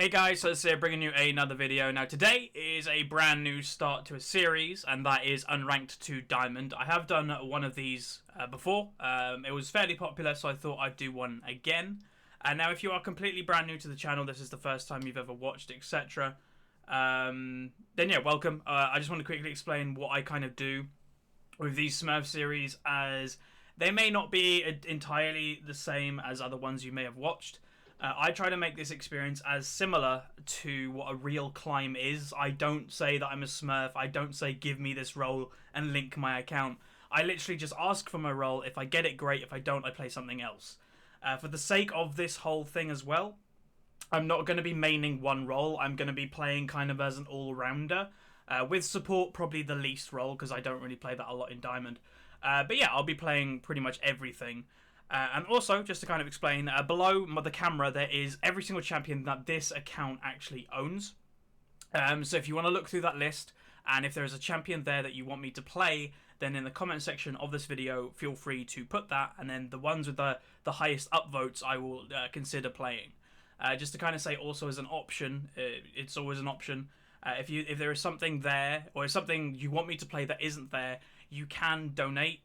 Hey guys, so it's here bringing you another video. Now today is a brand new start to a series, and that is Unranked to Diamond. I have done one of these before. It was fairly popular, so I thought I'd do one again. And now if you are completely brand new to the channel, this is the first time you've ever watched, etc. Then yeah, welcome. I just want to quickly explain what I kind of do with these Smurf series, as they may not be entirely the same as other ones you may have watched. I try to make this experience as similar to what a real climb is. I don't say that I'm a Smurf. I don't say give me this role and link my account. I literally just ask for my role. If I get it, great. If I don't, I play something else. For the sake of this whole thing as well, I'm not going to be maining one role. I'm going to be playing kind of as an all-rounder. With support, probably the least role, because I don't really play that a lot in Diamond. But yeah, I'll be playing pretty much everything. And also, just to kind of explain, below the camera there is every single champion that this account actually owns. So if you want to look through that list, and if there is a champion there that you want me to play, then in the comment section of this video, feel free to put that, and then the ones with the highest upvotes I will consider playing. Just to kind of say also as an option, it's always an option. If there is something there, or something you want me to play that isn't there, you can donate.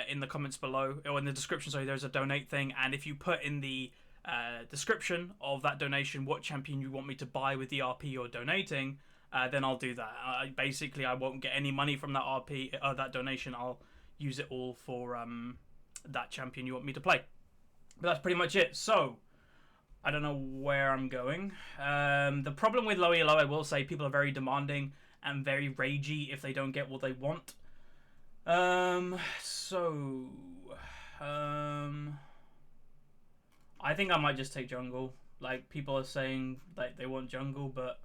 In the comments below, or in the description, sorry, there's a donate thing, and if you put in the description of that donation what champion you want me to buy with the RP you're donating, then I'll do that. Basically, I won't get any money from that RP, that donation. I'll use it all for that champion you want me to play. But that's pretty much it. So, I don't know where I'm going. The problem with low elo, I will say, people are very demanding and very ragey if they don't get what they want. I think I might just take jungle. Like, people are saying like they want jungle, but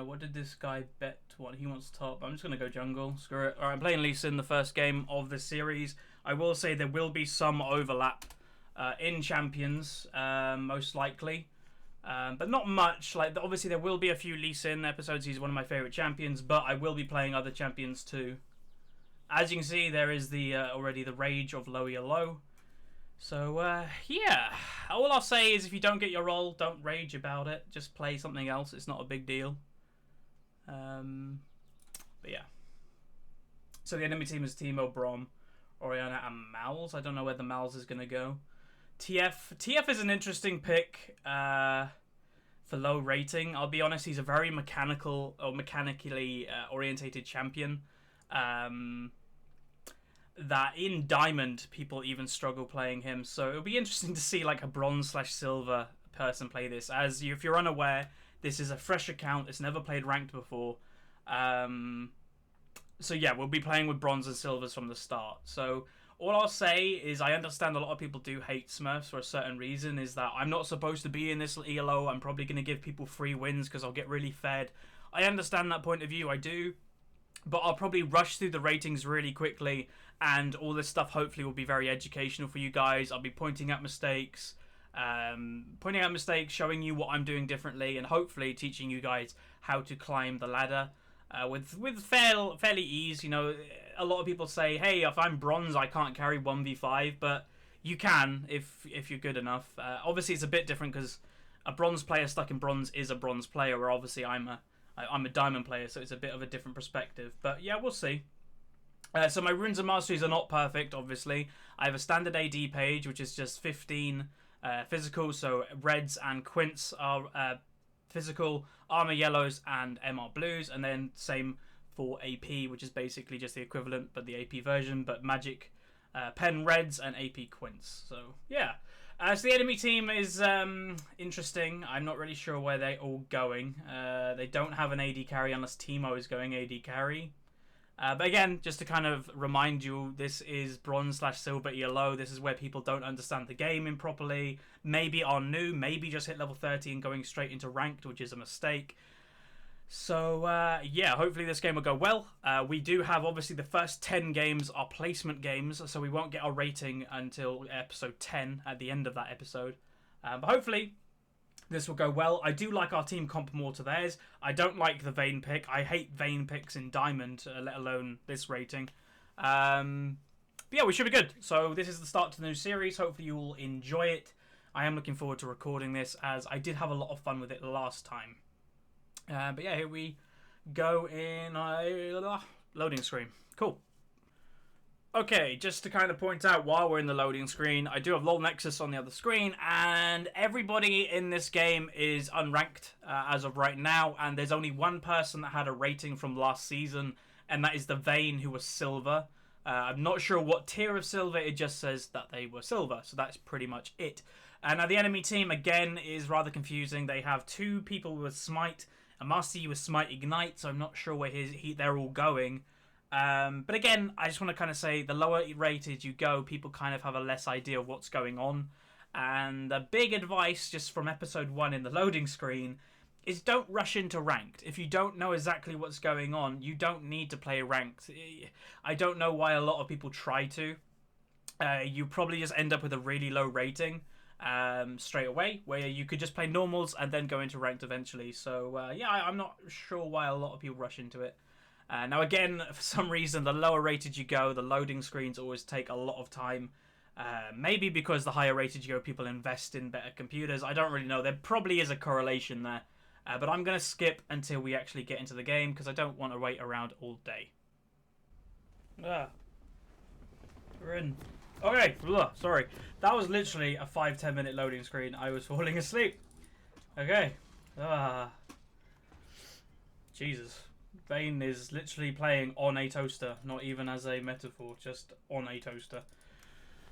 what did this guy bet what he wants top? I'm just gonna go jungle. Screw it. Alright, I'm playing Lee Sin, the first game of the series. I will say there will be some overlap in champions, most likely. But not much. Like, obviously there will be a few Lee Sin episodes. He's one of my favorite champions, but I will be playing other champions too. As you can see, there is the already the rage of low elo. So, yeah. All I'll say is if you don't get your role, don't rage about it. Just play something else. It's not a big deal. But yeah. So the enemy team is Teemo, Brom, Oriana, and Mals. I don't know where the Mals is going to go. TF is an interesting pick for low rating. I'll be honest, he's a very mechanical or mechanically orientated champion. That in Diamond people even struggle playing him, so it'll be interesting to see like a bronze/silver person play this. As if you're unaware, this is a fresh account, it's never played ranked before, so yeah, we'll be playing with bronze and silvers from the start. So all I'll say is I understand a lot of people do hate Smurfs for a certain reason, is that I'm not supposed to be in this ELO. I'm probably going to give people free wins because I'll get really fed. I understand that point of view, I do. But I'll probably rush through the ratings really quickly, and all this stuff hopefully will be very educational for you guys. I'll be pointing out mistakes, showing you what I'm doing differently, and hopefully teaching you guys how to climb the ladder with fairly ease. You know, a lot of people say, hey, if I'm bronze, I can't carry 1v5, but you can if you're good enough. Obviously, it's a bit different because a bronze player stuck in bronze is a bronze player, where obviously I'm a diamond player, so it's a bit of a different perspective. But yeah, we'll see. So my runes and masteries are not perfect, obviously. I have a standard AD page, which is just 15 physical, so reds and quints are physical, armor yellows and MR blues, and then same for AP, which is basically just the equivalent, but the AP version, but magic pen reds and AP quints. So yeah. So the enemy team is interesting. I'm not really sure where they're all going. They don't have an AD carry unless Teemo is going AD carry. But again, just to kind of remind you, this is bronze/silver ELO. This is where people don't understand the game improperly. Maybe are new, maybe just hit level 30 and going straight into ranked, which is a mistake. So, yeah, hopefully this game will go well. We do have, obviously, the first 10 games are placement games, so we won't get our rating until episode 10 at the end of that episode. But hopefully this will go well. I do like our team comp more to theirs. I don't like the Vayne pick. I hate Vayne picks in Diamond, let alone this rating. But yeah, we should be good. So this is the start to the new series. Hopefully you will enjoy it. I am looking forward to recording this as I did have a lot of fun with it last time. But yeah, here we go in a loading screen. Cool. Okay, just to kind of point out while we're in the loading screen, I do have LoL Nexus on the other screen, and everybody in this game is unranked as of right now, and there's only one person that had a rating from last season, and that is the Vayne, who was silver. I'm not sure what tier of silver, it just says that they were silver, so that's pretty much it. Now the enemy team, again, is rather confusing. They have two people with Smite, a Master Yi with Smite Ignite, so I'm not sure where they're all going. But again, I just want to kind of say the lower rated you go, people kind of have a less idea of what's going on. And the big advice just from episode 1 in the loading screen is don't rush into ranked. If you don't know exactly what's going on, you don't need to play ranked. I don't know why a lot of people try to. You probably just end up with a really low rating straight away, where you could just play normals and then go into ranked eventually. So yeah, I'm not sure why a lot of people rush into it. Now again, for some reason, the lower rated you go, the loading screens always take a lot of time. Maybe because the higher rated you go, people invest in better computers. I don't really know. There probably is a correlation there. But I'm going to skip until we actually get into the game, because I don't want to wait around all day. We're in. Okay, sorry. That was literally a 5-10 minute loading screen. I was falling asleep. Okay. Jesus. Vayne is literally playing on a toaster, not even as a metaphor, just on a toaster.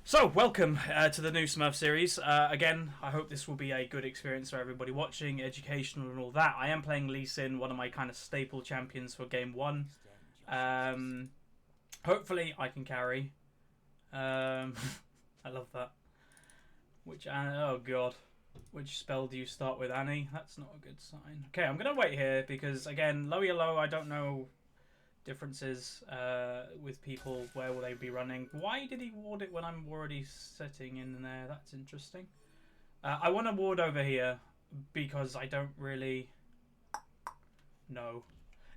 So, welcome to the new Smurf series. Again, I hope this will be a good experience for everybody watching, educational and all that. I am playing Lee Sin, one of my kind of staple champions for Game 1. Hopefully, I can carry. I love that. Oh god. Which spell do you start with, Annie? That's not a good sign. Okay, I'm going to wait here because, again, low yellow, I don't know differences with people. Where will they be running? Why did he ward it when I'm already sitting in there? That's interesting. I want to ward over here because I don't really know.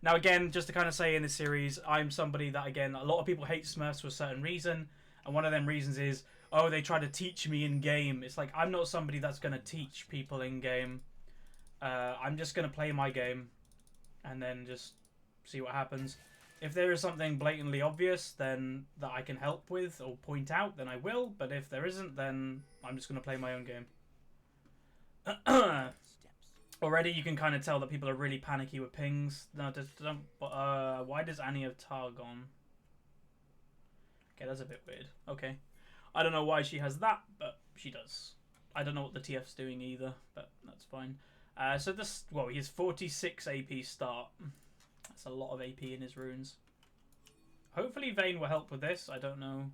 Now, again, just to kind of say in this series, I'm somebody that, again, a lot of people hate Smurfs for a certain reason. And one of them reasons is, oh, they try to teach me in-game. It's like, I'm not somebody that's going to teach people in-game. I'm just going to play my game and then just see what happens. If there is something blatantly obvious then that I can help with or point out, then I will. But if there isn't, then I'm just going to play my own game. Already you can kind of tell that people are really panicky with pings. No, just don't. Why does Annie have Targ on? Okay, that's a bit weird. Okay. I don't know why she has that, but she does. I don't know what the TF's doing either, but that's fine. So this, well, he has 46 AP start. That's a lot of AP in his runes. Hopefully Vayne will help with this. I don't know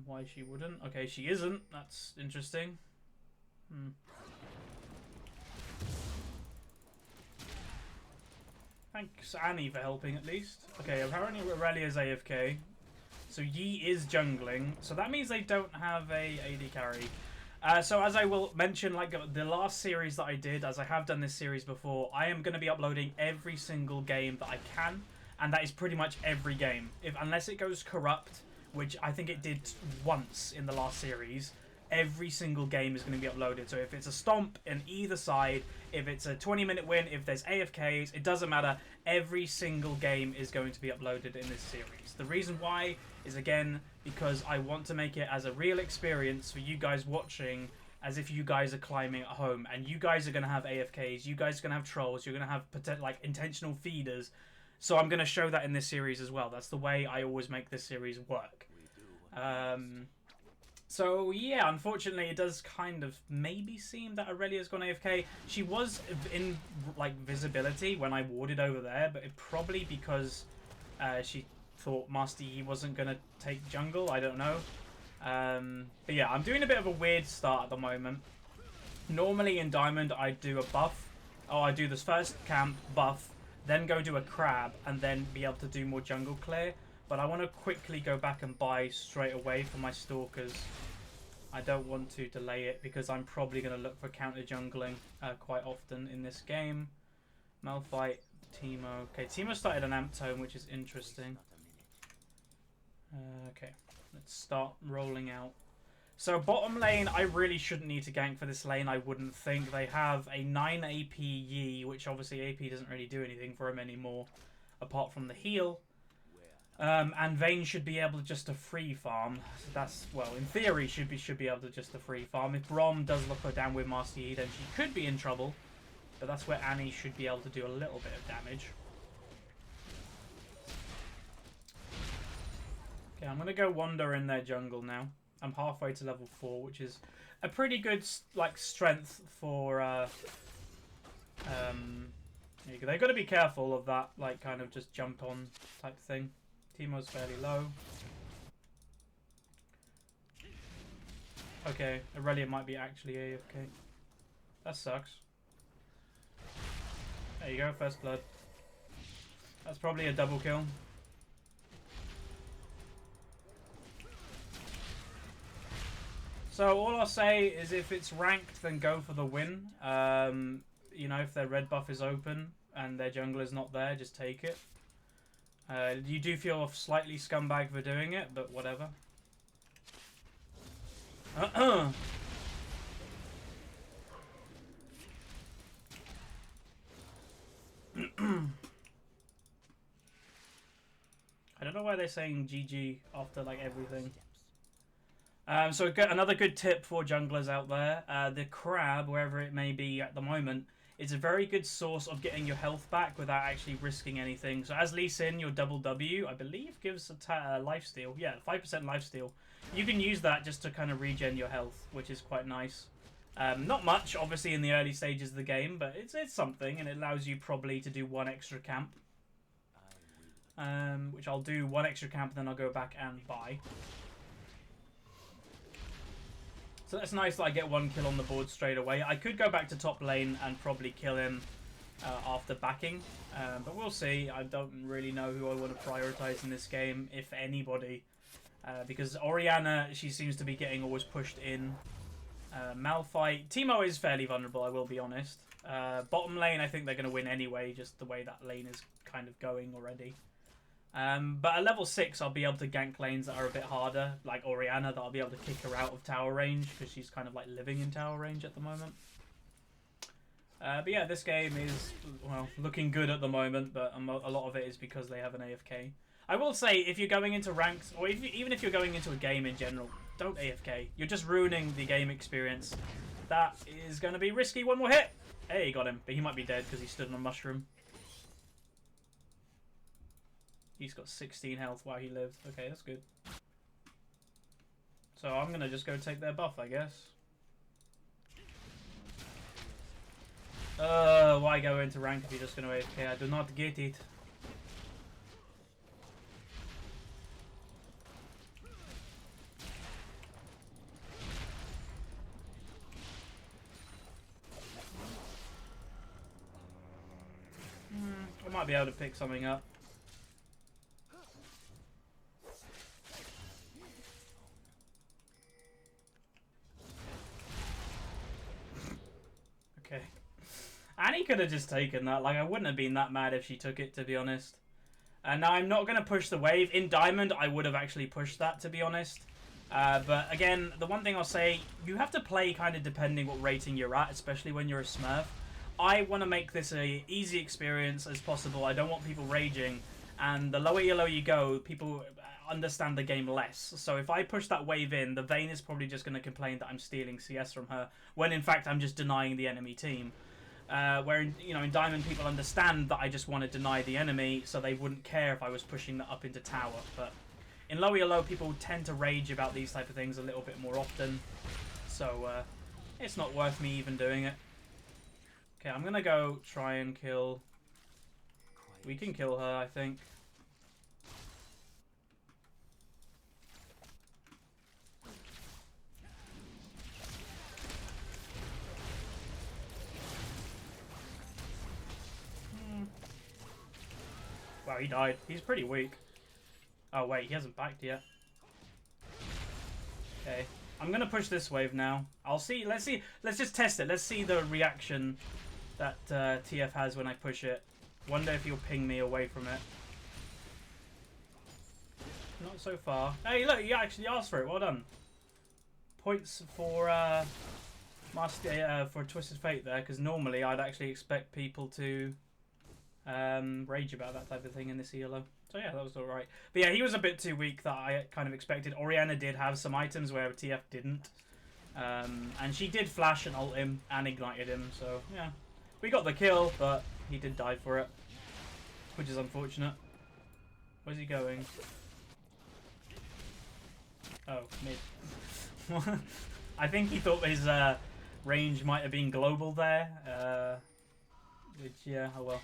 why she wouldn't. Okay, she isn't. That's interesting. Thanks, Annie, for helping at least. Okay, apparently Aurelia's AFK. So Yi is jungling. So that means they don't have a AD carry. So as I will mention, like the last series that I did, as I have done this series before, I am going to be uploading every single game that I can. And that is pretty much every game. Unless it goes corrupt, which I think it did once in the last series, every single game is going to be uploaded. So if it's a stomp on either side, if it's a 20-minute win, if there's AFKs, it doesn't matter. Every single game is going to be uploaded in this series. The reason why is, again, because I want to make it as a real experience for you guys watching, as if you guys are climbing at home. And you guys are going to have AFKs, you guys are going to have trolls, you're going to have like intentional feeders. So I'm going to show that in this series as well. That's the way I always make this series work. So yeah, unfortunately it does kind of maybe seem that Aurelia's gone AFK. She was in like visibility when I warded over there, but it probably because she thought Master Yi wasn't going to take jungle. I don't know. But yeah, I'm doing a bit of a weird start at the moment. Normally in Diamond I do a buff. Oh, I do this first camp, buff, then go do a crab, and then be able to do more jungle clear. But I want to quickly go back and buy straight away for my stalkers. I don't want to delay it because I'm probably going to look for counter jungling quite often in this game. Malphite, Teemo. Okay, Teemo started an amp tome, which is interesting. Okay, let's start rolling out. So bottom lane, I really shouldn't need to gank for this lane, I wouldn't think. They have a 9 AP Yi, which obviously AP doesn't really do anything for him anymore, apart from the heal. And Vayne should be able just to free farm. So that's, well, in theory, should be able to just to free farm. If Brom does lock her down with Master Yi, then she could be in trouble. But that's where Annie should be able to do a little bit of damage. Okay, I'm going to go Wander in their jungle now. I'm halfway to level 4, which is a pretty good like strength for... they've got to be careful of that, like, kind of just jump on type thing. Teemo's fairly low. Okay, Aurelia might be actually AFK. That sucks. There you go, first blood. That's probably a double kill. So all I'll say is if it's ranked, then go for the win. You know, if their red buff is open and their jungler's not there, just take it. You do feel slightly scumbag for doing it, but whatever. I don't know why they're saying GG after like everything. So another good tip for junglers out there. The crab, wherever it may be at the moment, is a very good source of getting your health back without actually risking anything. So as Lee Sin, your double W, I believe, gives a lifesteal. Yeah, 5% lifesteal. You can use that just to kind of regen your health, which is quite nice. Not much, obviously, in the early stages of the game, but it's something, and it allows you probably to do one extra camp. Which I'll do one extra camp, and then I'll go back and buy. So that's nice that I get one kill on the board straight away. I could go back to top lane and probably kill him after backing. But we'll see. I don't really know who I want to prioritize in this game, if anybody. Because Orianna, she seems to be getting always pushed in. Malphite. Teemo is fairly vulnerable, I will be honest. Bottom lane, I think they're going to win anyway, just the way that lane is kind of going already. But at level 6, I'll be able to gank lanes that are a bit harder, like Orianna, that I'll be able to kick her out of tower range, because she's kind of like living in tower range at the moment. But yeah, this game is, well, looking good at the moment, but a lot of it is because they have an AFK. I will say, if you're going into ranked, or even if you're going into a game in general, don't AFK. You're just ruining the game experience. That is going to be risky. One more hit. Hey, got him, but he might be dead because he stood on a mushroom. He's got 16 health while he lived. Okay, that's good. So I'm going to just go take their buff, I guess. Why go into rank if you're just going to AFK? I do not get it. I might be able to pick something up. Okay. Annie could have just taken that. Like, I wouldn't have been that mad if she took it, to be honest. And now I'm not going to push the wave. In Diamond, I would have actually pushed that, to be honest. But again, the one thing I'll say, you have to play kind of depending what rating you're at, especially when you're a Smurf. I want to make this an easy experience as possible. I don't want people raging. And the lower elo you go, people understand the game less. So if I push that wave in, the Vayne is probably just going to complain that I'm stealing CS from her, when in fact I'm just denying the enemy team. Where in Diamond, people understand that I just want to deny the enemy, so they wouldn't care if I was pushing that up into tower. But in low elo, people tend to rage about these type of things a little bit more often. So it's not worth me even doing it. Okay, I'm going to go try and kill... We can kill her, I think. Wow, he died. He's pretty weak. Oh, wait, he hasn't backed yet. Okay. I'm going to push this wave now. I'll see. Let's see. Let's just test it. Let's see the reaction that TF has when I push it. Wonder if he'll ping me away from it. Not so far. Hey, look, you actually asked for it. Well done. points for for Twisted Fate there, because normally I'd actually expect people to rage about that type of thing in this ELO. So yeah, that was alright. But yeah, he was a bit too weak that I kind of expected. Orianna did have some items where TF didn't. And she did flash and ult him and ignited him, so yeah. We got the kill, but he did die for it, which is unfortunate. Where's he going? Oh, mid. I think he thought his range might have been global there. Which, yeah, oh well.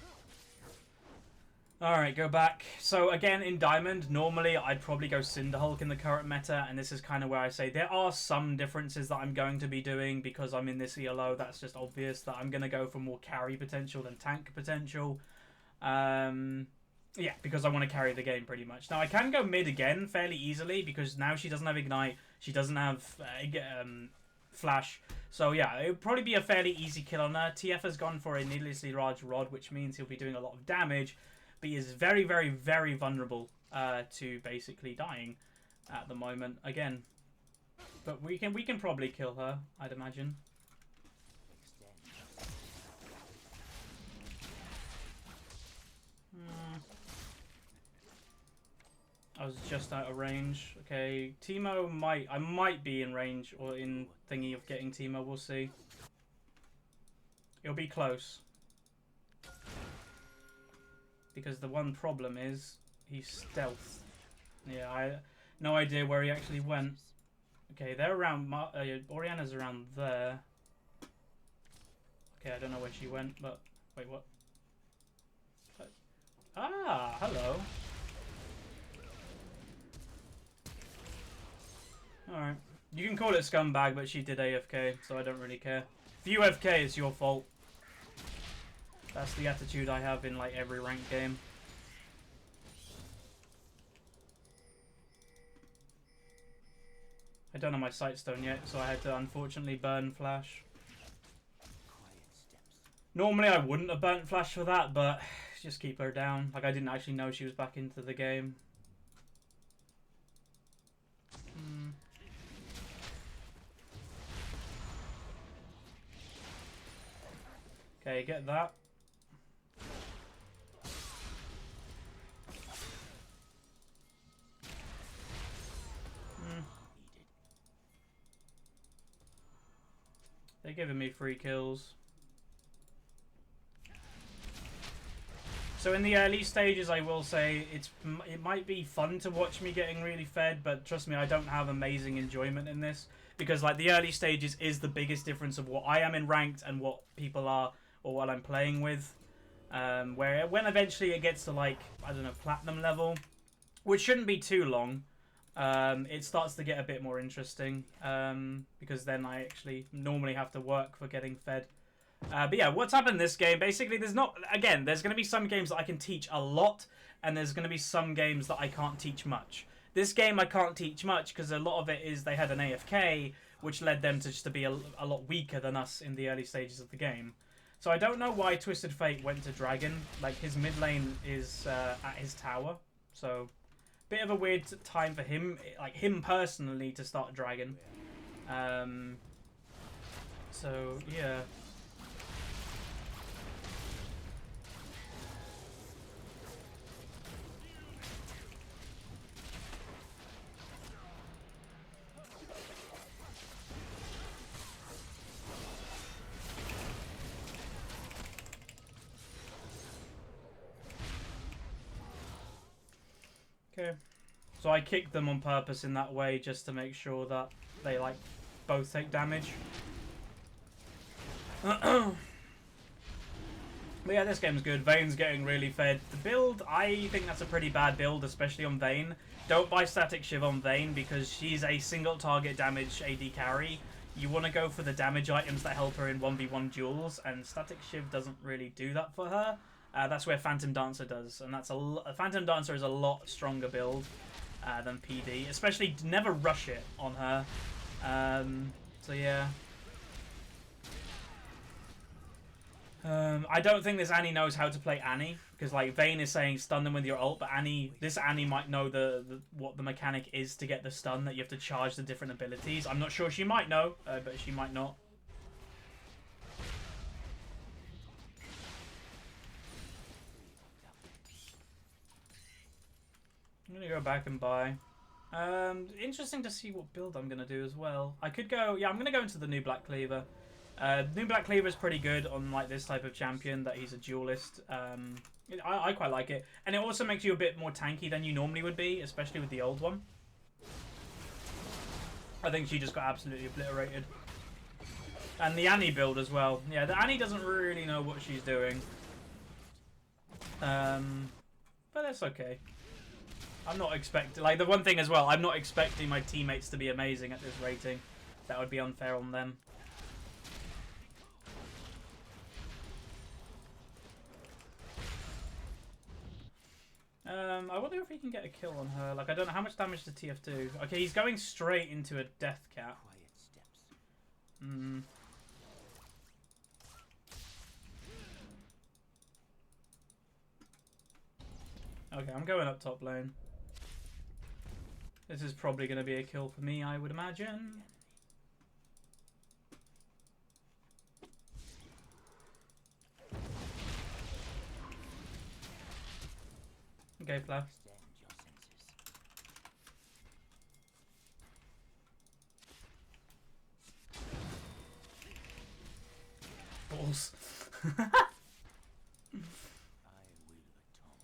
Alright, go back. So again, in Diamond, normally I'd probably go Cinderhulk in the current meta, and this is kind of where I say there are some differences that I'm going to be doing because I'm in this ELO. That's just obvious that I'm going to go for more carry potential than tank potential. Yeah, because I want to carry the game pretty much. Now, I can go mid again fairly easily because now she doesn't have Ignite, she doesn't have Flash. So yeah, it would probably be a fairly easy kill on her. TF has gone for a needlessly large rod, which means he'll be doing a lot of damage. But he is very, very, very vulnerable to basically dying at the moment again. But we can probably kill her, I'd imagine. I was just out of range. Okay, Teemo I might be in range or in thingy of getting Teemo. We'll see. It'll be close. Because the one problem is he's stealth. Yeah, I no idea where he actually went. Okay, they're around. Orianna's around there. Okay, I don't know where she went, but wait, what? Ah, hello. All right, you can call it scumbag, but she did AFK, so I don't really care. If you AFK, it's your fault. That's the attitude I have in like every ranked game. I don't have my Sightstone yet, so I had to unfortunately burn Flash. Normally I wouldn't have burnt Flash for that, but just keep her down. Like I didn't actually know she was back into the game. Okay, get that. They're giving me free kills. So in the early stages, I will say it might be fun to watch me getting really fed, but trust me, I don't have amazing enjoyment in this because like the early stages is the biggest difference of what I am in ranked and what people are or what I'm playing with. Where when eventually it gets to like I don't know platinum level, which shouldn't be too long. It starts to get a bit more interesting because then I actually normally have to work for getting fed. But yeah, what's happened in this game, basically there's going to be some games that I can teach a lot and there's going to be some games that I can't teach much. This game I can't teach much because a lot of it is they had an AFK which led them to just to be a lot weaker than us in the early stages of the game. So I don't know why Twisted Fate went to Dragon. Like his mid lane is at his tower, so bit of a weird time for him, like him personally, to start Dragon. So yeah. Okay. So I kicked them on purpose in that way just to make sure that they like both take damage. But yeah, this game's good. Vayne's getting really fed. The build, I think that's a pretty bad build, especially on Vayne. Don't buy Static Shiv on Vayne because she's a single target damage AD carry. You want to go for the damage items that help her in 1v1 duels, and Static Shiv doesn't really do that for her. That's where Phantom Dancer does, and that's Phantom Dancer is a lot stronger build than PD. Especially never rush it on her. So yeah. I don't think this Annie knows how to play Annie, because like Vayne is saying stun them with your ult, but this Annie might know what the mechanic is to get the stun, that you have to charge the different abilities. I'm not sure, she might know, but she might not. I'm gonna go back and buy. Interesting to see what build I'm gonna do as well. I could go, yeah, I'm gonna go into the new Black Cleaver. New Black Cleaver is pretty good on like this type of champion, that he's a duelist. I quite like it. And it also makes you a bit more tanky than you normally would be, especially with the old one. I think she just got absolutely obliterated. And the Annie build as well. Yeah, the Annie doesn't really know what she's doing. But that's okay. I'm not expecting... Like, the one thing as well, I'm not expecting my teammates to be amazing at this rating. That would be unfair on them. I wonder if he can get a kill on her. Like, I don't know how much damage does TF do. Okay, he's going straight into a death cap. Hmm. Okay, I'm going up top lane. This is probably going to be a kill for me, I would imagine. Okay, Flash. Balls.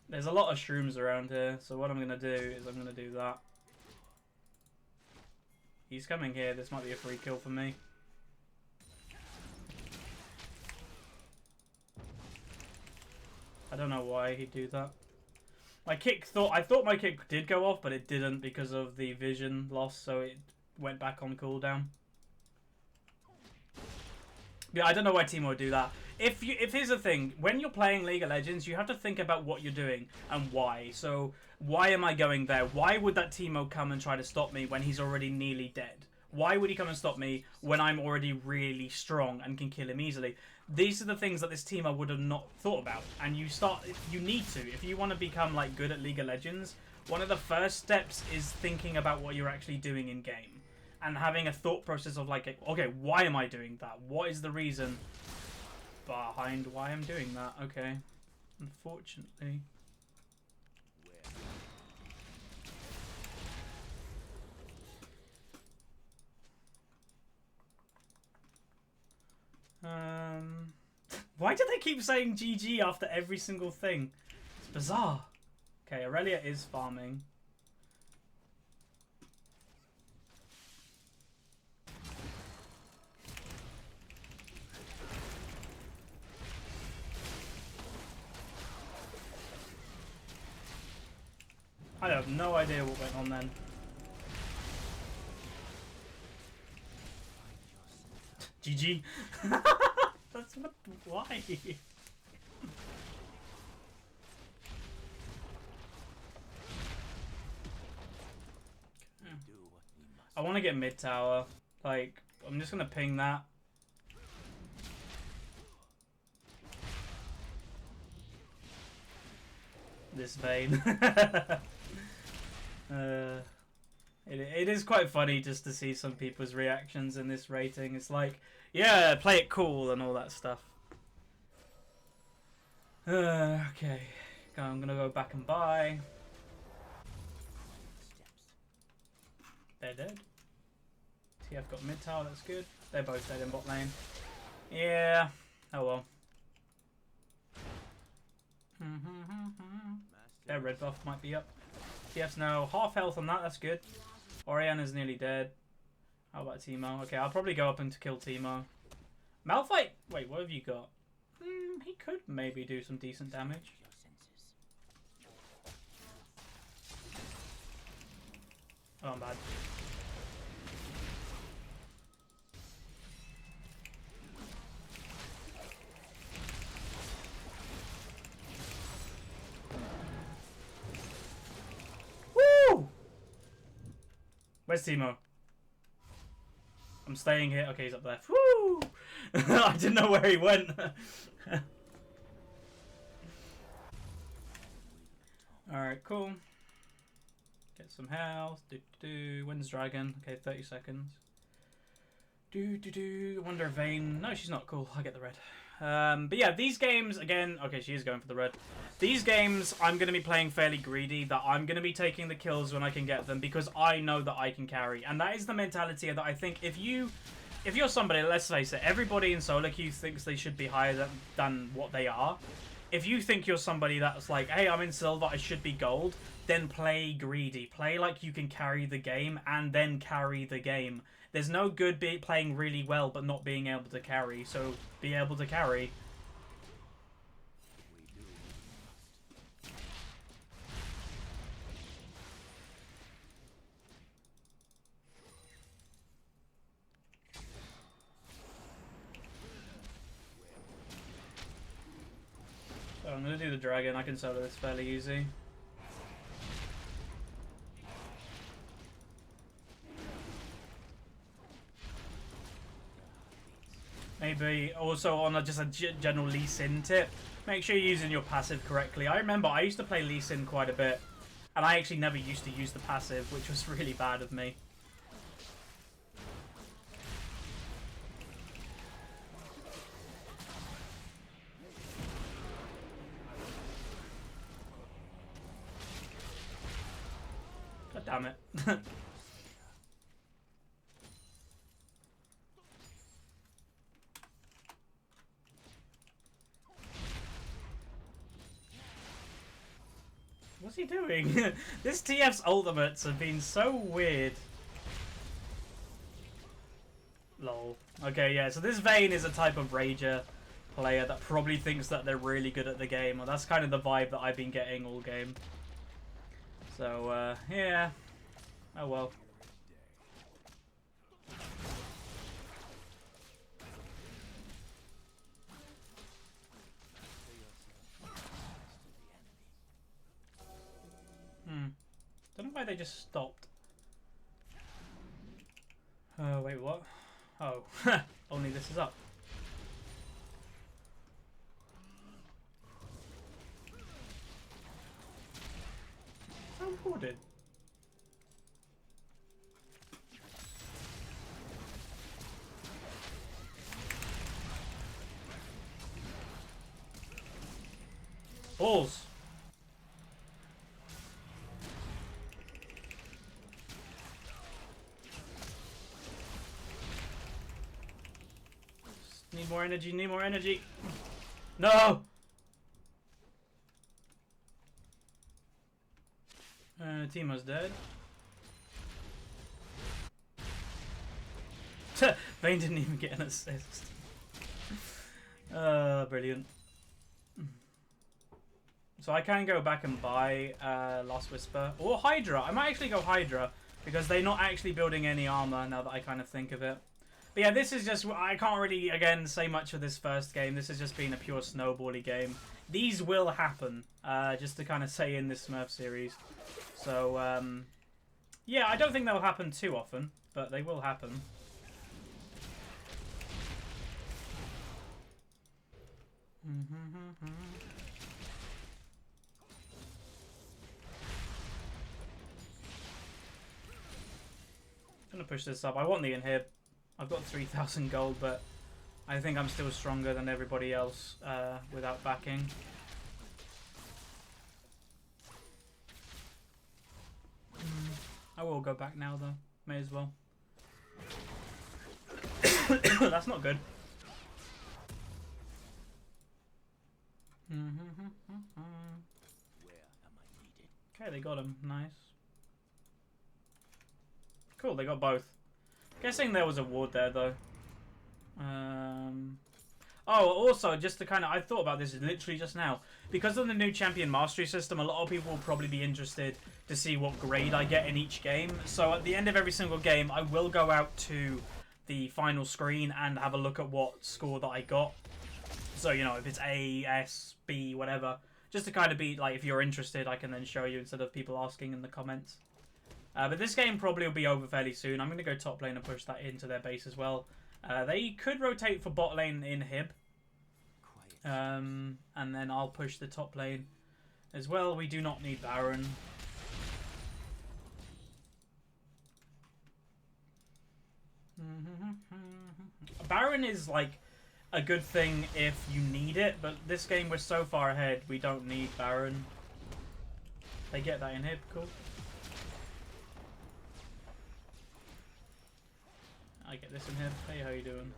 There's a lot of shrooms around here, so what I'm going to do is I'm going to do that. He's coming here, this might be a free kill for me. I don't know why he'd do that. I thought my kick did go off, but it didn't because of the vision loss, so it went back on cooldown. Yeah, I don't know why Teemo would do that. If here's the thing, when you're playing League of Legends, you have to think about what you're doing and why. So why am I going there? Why would that Teemo come and try to stop me when he's already nearly dead? Why would he come and stop me when I'm already really strong and can kill him easily? These are the things that this Teemo would have not thought about. And you need to. If you want to become like good at League of Legends, one of the first steps is thinking about what you're actually doing in game. And having a thought process of like, okay, why am I doing that? What is the reason behind why I'm doing that? Okay. Unfortunately. Why do they keep saying GG after every single thing? It's bizarre. Okay, Aurelia is farming. I have no idea what went on then. GG. That's what. Why? I want to get mid tower. Like, I'm just gonna ping that. This Vayne. It is quite funny just to see some people's reactions in this rating. It's like, yeah, play it cool and all that stuff. Okay, I'm gonna go back and buy. They're dead. TF got mid tower, that's good. They're both dead in bot lane. Yeah, oh well. Their red buff might be up. TF's now half health on that, that's good. Orianna's nearly dead. How about Teemo? Okay, I'll probably go up and kill Teemo. Malphite! Wait, what have you got? He could maybe do some decent damage. Oh, I'm bad. Woo! Where's Teemo? I'm staying here. Okay, he's up there. Woo! I didn't know where he went. Alright, cool. Get some health. When's dragon? Okay, 30 seconds. I wonder if Vayne. No, she's not. Cool. I get the red. But yeah, these games again. Okay, she is going for the red. These games, I'm going to be playing fairly greedy. That I'm going to be taking the kills when I can get them because I know that I can carry, and that is the mentality that I think if you're somebody, let's face it, everybody in solo queue thinks they should be higher than what they are. If you think you're somebody that's like, hey, I'm in silver, I should be gold, then play greedy. Play like you can carry the game and then carry the game. There's no good playing really well but not being able to carry, so be able to carry. So I'm going to do the dragon. I can solo this fairly easy. Maybe also on just a general Lee Sin tip, make sure you're using your passive correctly. I remember I used to play Lee Sin quite a bit, and I actually never used to use the passive, which was really bad of me. God damn it. What's he doing? This TF's ultimates have been so weird. Lol. Okay, yeah, so this Vayne is a type of Rager player that probably thinks that they're really good at the game. Or that's kind of the vibe that I've been getting all game. So, yeah. Oh well. Don't know why they just stopped. Oh, wait, what? Oh, only this is up. So recorded. Balls. Need more energy, need more energy. No! Timo's dead. Vayne didn't even get an assist. Brilliant. So I can go back and buy Last Whisper. Or Hydra. I might actually go Hydra. Because they're not actually building any armor now that I kind of think of it. But yeah, this is just... I can't really, again, say much for this first game. This has just been a pure snowbally game. These will happen. Just to kind of say in this Smurf series. So, yeah, I don't think they'll happen too often. But they will happen. I'm gonna push this up. I want the inhib. I've got 3,000 gold, but I think I'm still stronger than everybody else without backing. I will go back now, though. May as well. That's not good. Okay, they got him. Nice. Cool, they got both. Guessing there was a ward there, though. Oh, also, just to kind of... I thought about this literally just now. Because of the new champion mastery system, a lot of people will probably be interested to see what grade I get in each game. So at the end of every single game, I will go out to the final screen and have a look at what score that I got. So, you know, if it's A, S, B, whatever. Just to kind of be, like, if you're interested, I can then show you instead of people asking in the comments. But this game probably will be over fairly soon. I'm going to go top lane and push that into their base as well. They could rotate for bot lane in Hib. And then I'll push the top lane As well, we do not need Baron. Baron is like a good thing if you need it, but this game we're so far ahead, we don't need Baron. They get that inhib, cool. I get this inhib. Hey, how you doing?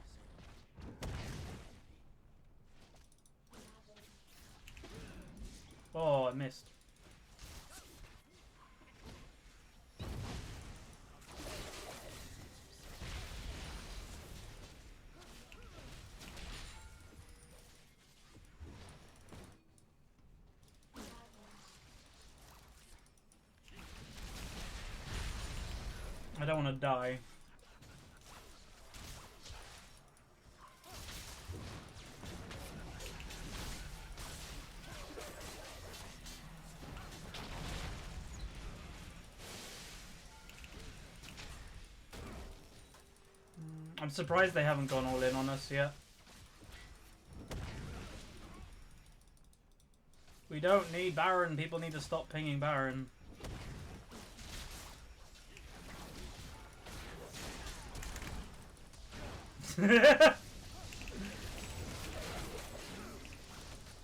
Oh, I missed. I don't want to die. I'm surprised they haven't gone all in on us yet. We don't need Baron. People need to stop pinging Baron.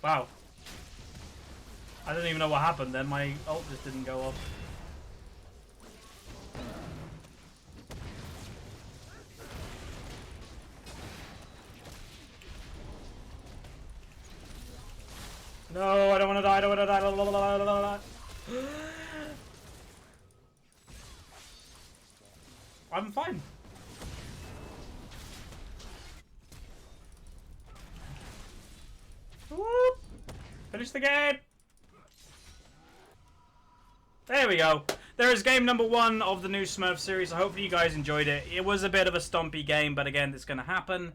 Wow. I don't even know what happened then. My ult just didn't go off. No, I don't want to die. I don't want to die. I'm fine. Whoop. Finish the game. There we go. There is game number 1 of the new Smurf series. So hopefully you guys enjoyed it. It was a bit of a stompy game, but again, it's going to happen.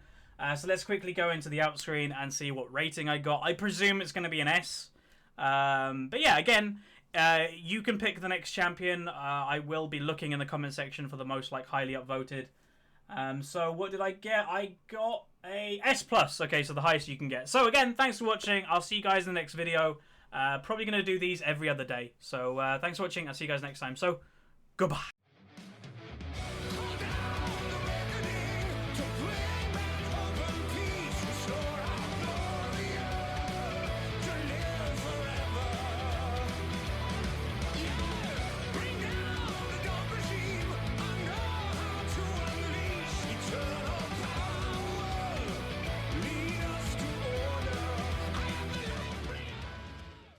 So let's quickly go into the out screen and see what rating I got. I presume it's going to be an S. But yeah, again, you can pick the next champion. I will be looking in the comment section for the most highly upvoted. So what did I get? I got a S+. Okay, so the highest you can get. So again, thanks for watching. I'll see you guys in the next video. Probably going to do these every other day. So thanks for watching. I'll see you guys next time. So goodbye.